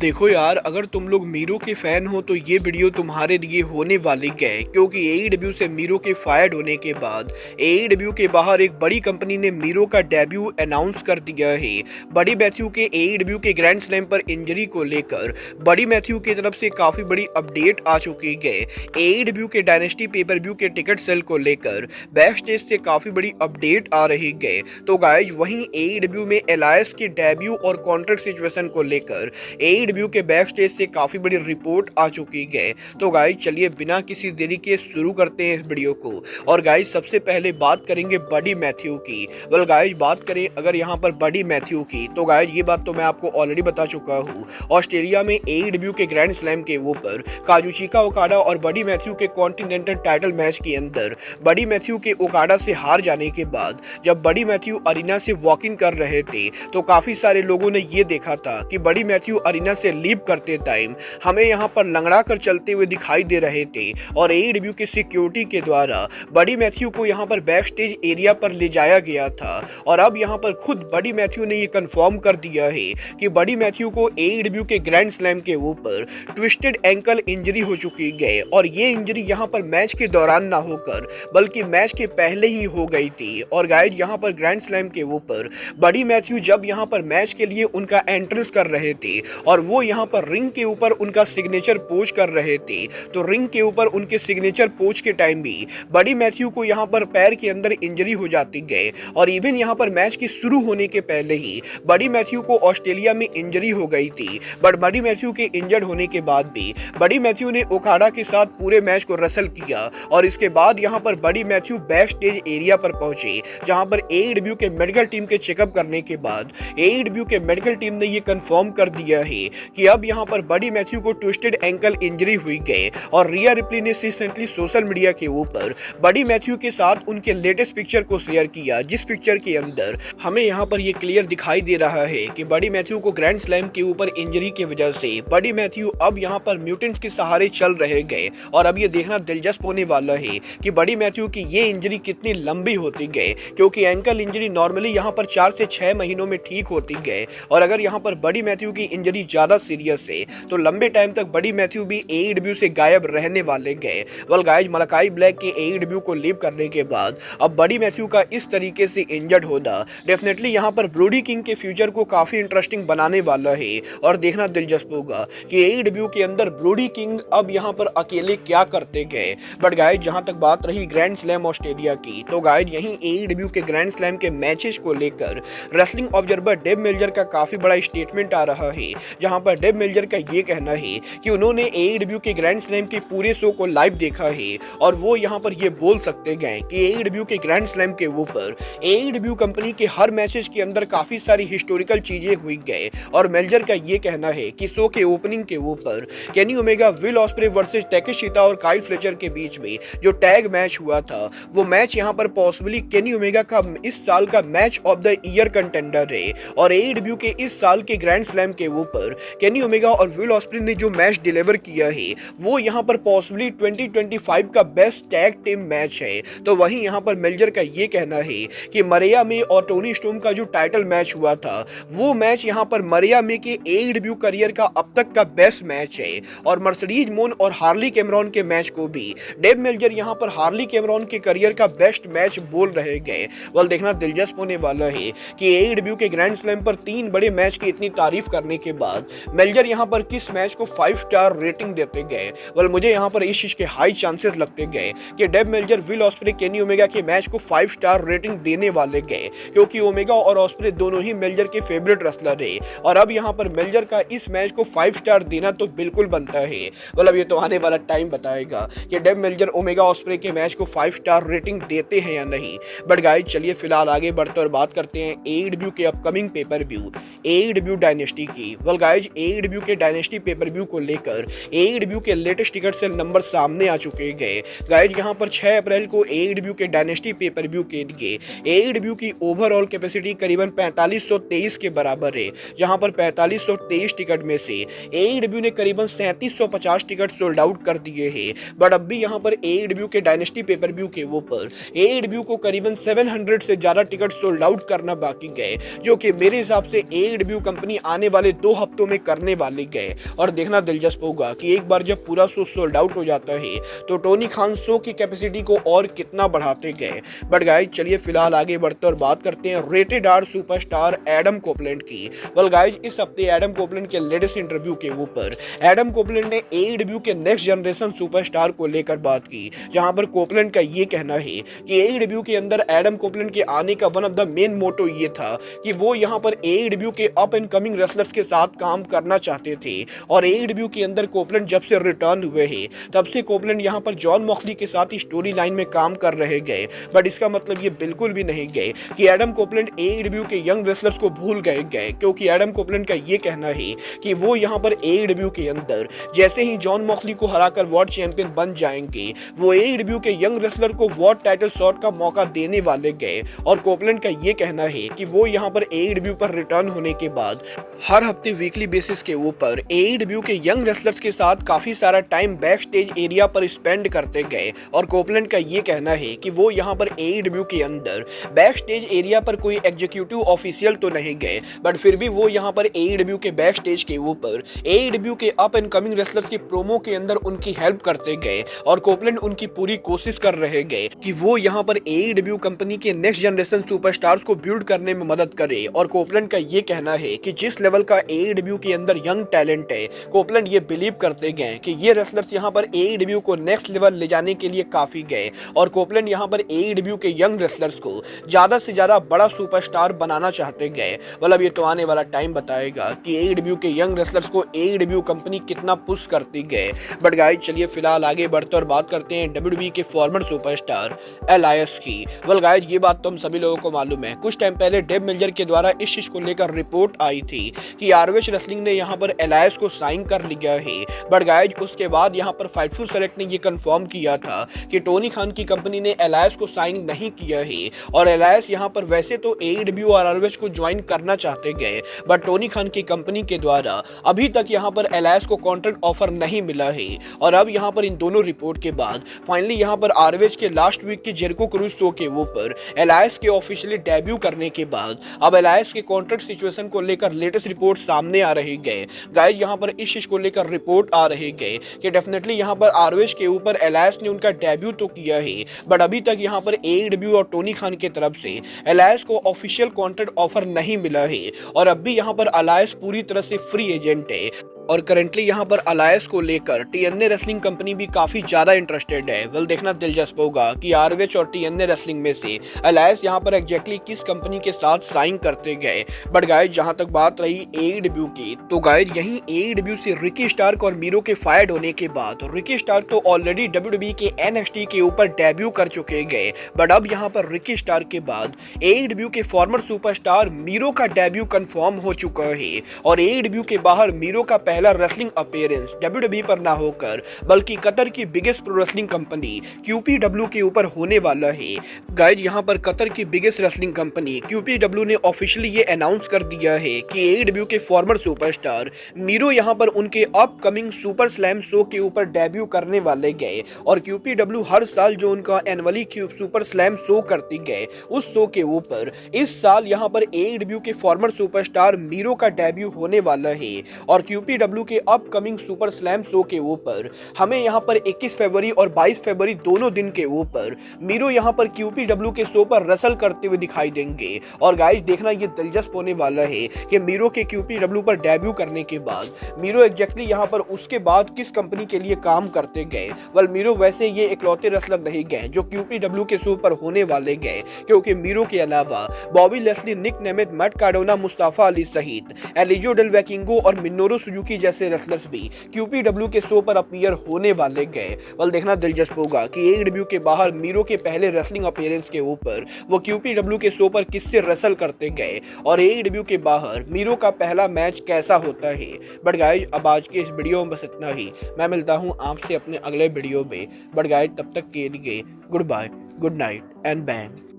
अब देखो यार, अगर तुम लोग मीरो के फैन हो तो ये वीडियो तुम्हारे लिए होने वाली है, क्योंकि एईडब्ल्यू से मीरो के फायर्ड होने के बाद एईडब्ल्यू के बाहर एक बड़ी कंपनी ने मीरो का डेब्यू अनाउंस कर दिया है। बड़ी मैथ्यू के एईडब्ल्यू के ग्रैंड स्लैम पर इंजरी को लेकर बड़ी मैथ्यू की तरफ से काफी बड़ी अपडेट आ चुकी है। एईडब्ल्यू के डायनेस्टी पेपर व्यू के टिकट सेल को लेकर बैक स्टेज से काफी बड़ी अपडेट आ रही है। तो गाइज, वहीं एईडब्ल्यू में एलायंस के डेब्यू और कॉन्ट्रैक्ट सिचुएशन को लेकर एईडब्ल्यू के बैक स्टेज से काफी बड़ी रिपोर्ट आ चुकी है। तो गाइस, चलिए बिना किसी देरी के शुरू करते हैं इस वीडियो को। और गाइस, सबसे पहले बात करेंगे बडी मैथ्यू की। वेल गाइस, बात करें अगर यहाँ पर बडी मैथ्यू की, तो गाइस ये बात तो मैं आपको ऑलरेडी बता चुका हूँ। ऑस्ट्रेलिया में एईडब्ल्यू के ग्रैंड स्लैम के ऊपर काजुचिका ओकाडा और बडी मैथ्यू के कॉन्टिनेंटल टाइटल मैच के अंदर बडी मैथ्यू के ओकाडा से हार जाने के बाद जब बडी मैथ्यू अरीना से वॉक इन कर रहे थे तो काफी सारे लोगों ने ये देखा था कि बडी मैथ्यू अरीना से लीव करते टाइम हमें यहां पर लंगड़ा कर चलते हुए दिखाई दे रहे थे और एईडब्ल्यू के सिक्योरिटी के द्वारा बडी मैथ्यू को यहां पर बैक स्टेज एरिया पर ले जाया गया था। और अब यहां पर खुद बडी मैथ्यू ने ये कंफर्म कर दिया है कि बडी मैथ्यू को एईडब्ल्यू के ग्रैंड स्लैम के ऊपर ट्विस्टेड एंकल इंजरी हो चुकी है और ये इंजरी यहां पर मैच के दौरान ना होकर बल्कि मैच के पहले ही हो गई थी। और गाइस, यहां पर ग्रैंड स्लैम के ऊपर बडी मैथ्यू जब यहां पर मैच के लिए उनका एंट्रेंस कर रहे थे और वो यहाँ पर रिंग के ऊपर उनका सिग्नेचर पोज कर रहे थे, तो रिंग के ऊपर उनके सिग्नेचर पोज के टाइम भी बडी मैथ्यू को यहाँ पर पैर के अंदर इंजरी हो जाती है। और इवन यहाँ पर मैच के शुरू होने के पहले ही बडी मैथ्यू को ऑस्ट्रेलिया में इंजरी हो गई थी, बट बडी मैथ्यू के इंजर्ड होने के बाद भी बडी मैथ्यू ने ओकाडा के साथ पूरे मैच को रसल किया। और इसके बाद यहाँ पर बडी मैथ्यू बैक स्टेज एरिया पर पहुंचे, जहां पर एईडब्ल्यू के मेडिकल टीम के चेकअप करने के बाद एईडब्ल्यू के मेडिकल टीम ने ये कंफर्म कर दिया है कि अब यहां पर बडी मैथ्यू को ट्विस्टेड एंकल इंजरी हुई है। और रिया रिप्ली ने रिसेंटली सोशल मीडिया के ऊपर बडी मैथ्यू के साथ उनके लेटेस्ट पिक्चर को शेयर किया, जिस पिक्चर के अंदर हमें यहां पर ये क्लियर दिखाई दे रहा है कि बडी मैथ्यू को ग्रैंड स्लैम के ऊपर इंजरी की वजह से बडी मैथ्यू अब यहां पर म्यूटेंट्स के सहारे चल रहे गए। और अब ये देखना दिलचस्प होने वाला है कि बडी मैथ्यू की ये इंजरी कितनी लंबी होती गई, क्योंकि एंकल इंजरी नॉर्मली यहां पर 4 से 6 महीनों में ठीक होती गई। और अगर यहां पर बडी मैथ्यू की इंजरी ज्यादा सीरियस है तो लंबे टाइम तक बडी मैथ्यू भी एईडब्ल्यू से गायब रहने वाले गए। वेल गाइस, मलाकाई ब्लैक के एईडब्ल्यू को लीव करने के बाद अब बडी मैथ्यू का इस तरीके से इंजर्ड होना डेफिनेटली यहां पर ब्रोडी किंग के फ्यूचर को काफी इंटरेस्टिंग बनाने वाला है। और देखना दिलचस्प होगा कि एईडब्ल्यू के अंदर ब्रोडी किंग अब यहां पर अकेले क्या करते गए। बट गाइस, जहां तक बात रही ग्रैंड स्लैम ऑस्ट्रेलिया की, तो गाइस यहीं एईडब्ल्यू के ग्रैंड स्लैम के मैचेस को लेकर रेसलिंग ऑब्जर्वर डेव मेल्जर का काफी बड़ा स्टेटमेंट आ रहा है, जहां पर डेव मेल्जर का ये कहना है कि उन्होंने एईडब्ल्यू के ग्रैंड स्लैम के पूरे शो को लाइव देखा है और वो यहां पर ये बोल सकते गए कि एईडब्ल्यू के ग्रैंड स्लैम के ऊपर एईडब्ल्यू कंपनी के हर मैचेस के अंदर काफी सारी हिस्टोरिकल चीजें हुई गए। और मेल्जर का ये कहना है कि शो के ओपनिंग के ऊपर Kenny Omega, will osprey versus Takeshita और काइल फ्लेचर के बीच में जो टैग मैच हुआ था, वो मैच यहां पर पॉसिबली केनी ओमेगा का इस साल का match of the year contender है। और एईडब्ल्यू के इस साल के ग्रैंड स्लैम के ऊपर केनी ओमेगा और विल ऑस्प्रे ने जो मैच डिलीवर किया है वो यहां पर पॉसिबली 2025 का बेस्ट टैग टीम मैच है। तो वहीं यहां पर मेल्जर का ये कहना है कि मरिया मे और टोनी स्टोम का जो टाइटल मैच हुआ था वो मैच यहां पर मरिया मे के एईडब्ल्यू करियर का अब तक का बेस्ट मैच है। और मर्सिडीज मोन और हार्ली कैमरॉन के मैच को भी डेव मेल्जर यहां पर हार्ली कैमरॉन के करियर का बेस्ट मैच बोल रहे गए। वेल, देखना दिलचस्प होने वाला है कि एईडब्ल्यू के ग्रैंड स्लैम पर 3 बड़े मैच की इतनी तारीफ करने के बाद मेल्जर यहां पर किस मैच को 5 स्टार रेटिंग देते गए। वेल, मुझे यहां पर इस चीज के हाई चांसेस लगते गए कि Dave Meltzer will Ospreay Kenny Omega के मैच को 5 स्टार रेटिंग देने वाले गए, क्योंकि ओमेगा और ऑस्प्रे दोनों ही मेल्जर के फेवरेट रेसलर है। और अब यहां पर मेल्जर का इस मैच को 5 स्टार देना तो बिल्कुल बनता है। मतलब ये तो आने वाला टाइम बताएगा कि डेव मेल्जर ओमेगा ऑस्प्रे के मैच को 5 स्टार रेटिंग देते हैं या नहीं। बट गाइस, चलिए फिलहाल आगे बढ़ते और बात करते हैं एईडब्ल्यू के upcoming pay per view AEW dynasty की। वेल गाइस, एईडब्ल्यू के डायनेस्टी पेपर व्यू को लेकर एईडब्ल्यू के लेटेस्ट टिकट सेल नंबर सामने आ चुके गए। गाइस, यहां पर 6 अप्रैल को एईडब्ल्यू के डायनेस्टी पेपर व्यू के लिए एईडब्ल्यू की ओवरऑल कैपेसिटी करीबन 4523 के बराबर है, जहां पर 4523 टिकट में से एईडब्ल्यू ने करीबन 3750 टिकट सोल्ड आउट कर दिए हैं। बट अब भी यहां पर एईडब्ल्यू के डायनेस्टी पेपर व्यू के ऊपर एईडब्ल्यू को करीबन 700 से ज्यादा टिकट सोल्ड आउट करना बाकी है, जो कि मेरे हिसाब से एईडब्ल्यू कंपनी आने वाले 2 हफ्तों में करने वाले गए। और देखना दिलचस्प होगा कि एक बार जब पूरा शो सोल्ड आउट हो जाता है तो टोनी खान शो की कैपेसिटी को और कितना बढ़ाते गए। बट गाइस चलिए फिलहाल आगे बढ़ते और बात करते हैं rated R superstar Adam Copeland की। वेल गाइस इस हफ्ते एडम कोपलैंड के लेटेस्ट इंटरव्यू के ऊपर एडम कोपलैंड ने एईडब्ल्यू के नेक्स्ट जनरेशन सुपरस्टार को लेकर बात की, जहां पर कोपलैंड का ये कहना है कि एईडब्ल्यू के अंदर एडम कोपलैंड के आने का one of the main motto ये था कि वो यहां पर एईडब्ल्यू के अप एंड कमिंग रेसलर्स के साथ काम करना चाहते थे। और एईडब्ल्यू के अंदर कोपलैंड जब से रिटर्न हुए हैं तब से कोपलैंड यहां पर जॉन मॉक्सली के साथ स्टोरी लाइन में काम कर रहे गए। बट इसका मतलब ये बिल्कुल भी नहीं गए कि एडम कोपलैंड एईडब्ल्यू के यंग रेसलर्स को भूल गए, क्योंकि एडम कोपलैंड का ये कहना है कि वो यहां पर एईडब्ल्यू के अंदर जैसे ही जॉन मॉक्सली को हराकर वर्ल्ड चैंपियन बन जाएंगे वो एईडब्ल्यू के यंग रेसलर को वर्ल्ड टाइटल शॉट का मौका देने वाले गए। और कोपलैंड का ये कहना है कि वो यहां पर एईडब्ल्यू पर रिटर्न होने के बाद हर हफ्ते वीकली बेसिस के ऊपर एईडब्ल्यू के यंग रेसलर्स के साथ काफी सारा टाइम बैक स्टेज एरिया पर स्पेंड करते गए। और कोपलैंड का ये कहना है कि वो यहां पर एईडब्ल्यू के अंदर बैक स्टेज एरिया पर कोई एग्जीक्यूटिव ऑफिशियल तो नहीं गए, बट फिर भी वो यहां पर एईडब्ल्यू के बैक स्टेज के ऊपर एईडब्ल्यू के अप एंड कमिंग रेसलर्स की प्रोमो के अंदर उनकी हेल्प करते गए। और कोपलैंड उनकी पूरी कोशिश कर रहे गए कि वो यहां पर एईडब्ल्यू कंपनी के नेक्स्ट जनरेशन सुपरस्टार्स को बिल्ड करने में मदद करे। और कोपलैंड का ये कहना है कि जिस लेवल का एईडब्ल्यू के अंदर यंग टैलेंट है, कोपलैंड ये बिलीव करते गए कि ये रेसलर्स यहां पर एईडब्ल्यू को नेक्स्ट लेवल ले जाने के लिए काफी गए। और कोपलैंड यहां पर एईडब्ल्यू के यंग रेसलर्स को ज्यादा से ज्यादा बड़ा सुपरस्टार बनाना चाहते गए। मतलब ये तो आने वाला टाइम बताएगा कि एईडब्ल्यू के यंग रेसलर्स को एईडब्ल्यू कंपनी कितना पुश करती गए। बट गाइस चलिए फिलहाल आगे बढ़ते और बात करते हैं डब्ल्यूडब्ल्यूई के फॉर्मर सुपरस्टार एलायस की। वेल गाइस ये बात तो हम सभी लोगों को मालूम है, कुछ टाइम पहले डेव मिल्जर के द्वारा इस चीज को लेकर रिपोर्ट आई थी कि आरओएच रेसलिंग ने यहां पर एलायस को साइन कर लिया है। बट गाइस उसके बाद यहां पर फाइटफुल सेलेक्ट ने ये कंफर्म किया था कि टोनी खान की कंपनी ने एलायस को साइन नहीं किया है। और एलायस यहां पर वैसे तो एईडब्ल्यू और आरओएच को ज्वाइन करना चाहते गए, बट टोनी खान की कंपनी के द्वारा अभी तक यहां पर एलायस को कॉन्ट्रैक्ट ऑफर नहीं मिला है। और अब यहां पर इन दोनों रिपोर्ट के बाद फाइनली यहां पर आरओएच के लास्ट वीक के जेरिको क्रूज शो के ऊपर एलायस के ऑफिशियली डेब्यू करने के बाद अब एलायस के कॉन्ट्रैक्ट सिचुएशन को लेकर लेटेस्ट रिपोर्ट सामने आ रही गए। गाइस यहां पर इस चीज को लेकर रिपोर्ट आ रही गए कि डेफिनेटली यहां पर आरओएच के ऊपर एलायस ने उनका डेब्यू तो किया है, बट अभी तक यहां पर एईडब्ल्यू और टोनी खान की तरफ से एलायस को ऑफिशियल कॉन्ट्रैक्ट ऑफर नहीं मिला है। और अब भी यहां पर एलायस पूरी तरह से फ्री एजेंट है। और करंटली यहां पर अलायंस को लेकर टीएनए रेसलिंग कंपनी भी काफी ज्यादा इंटरेस्टेड है। वेल देखना दिलचस्प होगा कि आरओएच और टीएनए रेसलिंग में से अलायंस यहां पर एग्जैक्टली किस कंपनी के साथ साइन करते गए। बट गाइस जहां तक बात रही एईडब्ल्यू की, तो गाइस यहीं एईडब्ल्यू से रिकी स्टार्क और मीरो के फायर्ड होने के बाद रिकी स्टार्क तो ऑलरेडी डब्ल्यूडब्ल्यूई के एनएक्सटी के ऊपर डेब्यू कर चुके गए, बट अब यहां पर रिकी स्टार्क के बाद एईडब्ल्यू के फॉर्मर सुपरस्टार मीरो का डेब्यू कंफर्म हो चुका है। और एईडब्ल्यू के बाहर मीरो का पहला रेसलिंग अपीयरेंस डब्ल्यूडब्ल्यूई पर ना होकर बल्कि कतर की बिगेस्ट प्रो रेसलिंग कंपनी क्यूपीडब्ल्यू के ऊपर होने वाला है। गाइस यहां पर कतर की बिगेस्ट रेसलिंग कंपनी क्यूपीडब्ल्यू ने ऑफिशियली ये अनाउंस कर दिया है कि एईडब्ल्यू के फॉर्मर सुपरस्टार मीरो यहां पर उनके अपकमिंग सुपर स्लैम शो के ऊपर डेब्यू करने वाले गए। और क्यूपीडब्ल्यू हर साल जो उनका एनुअली सुपर स्लैम शो करती गए, उस शो के ऊपर इस साल यहां पर एईडब्ल्यू के फॉर्मर सुपरस्टार मीरो का डेब्यू होने वाला है। और क्यूपीडब्ल्यू के अपकमिंग सुपर स्लैम शो के ऊपर हमें यहां पर 21 फरवरी और 22 फरवरी दोनों दिन के ऊपर मीरो यहां पर क्यूपीडब्ल्यू के शो पर रेसल करते हुए दिखाई देंगे। और गाइस देखना ये दिलचस्प होने वाला है कि मीरो के क्यूपीडब्ल्यू पर डेब्यू करने के बाद मीरो एग्जैक्टली यहां पर उसके बाद किस कंपनी के लिए काम करते गए। वेल मीरो वैसे ये इकलौते रेसलर नहीं गए जो क्यूपीडब्ल्यू के शो पर होने वाले गए, क्योंकि मीरो के अलावा बॉबी लेस्ली, निक Nemeth, Matt Cardona, Mustafa Ali सहित एलिजो डेल वैकिंगो और मिनोरू सुजुकी जैसे रेसलर्स भी क्यूपीडब्ल्यू के शो पर अपीयर होने वाले गए। वेल देखना दिलचस्प होगा कि एईडब्ल्यू के बाहर मीरो के पहले रेसलिंग अपीयरेंस के ऊपर वो क्यूपीडब्ल्यू के शो पर किससे रेसल करते गए और एईडब्ल्यू के बाहर मीरो का पहला मैच कैसा होता है। बट गाइस अब आज के इस वीडियो में बस इतना ही। मैं मिलता हूं आपसे अपने अगले वीडियो में। बट गाइस तब तक के लिए good bye, good night and bang.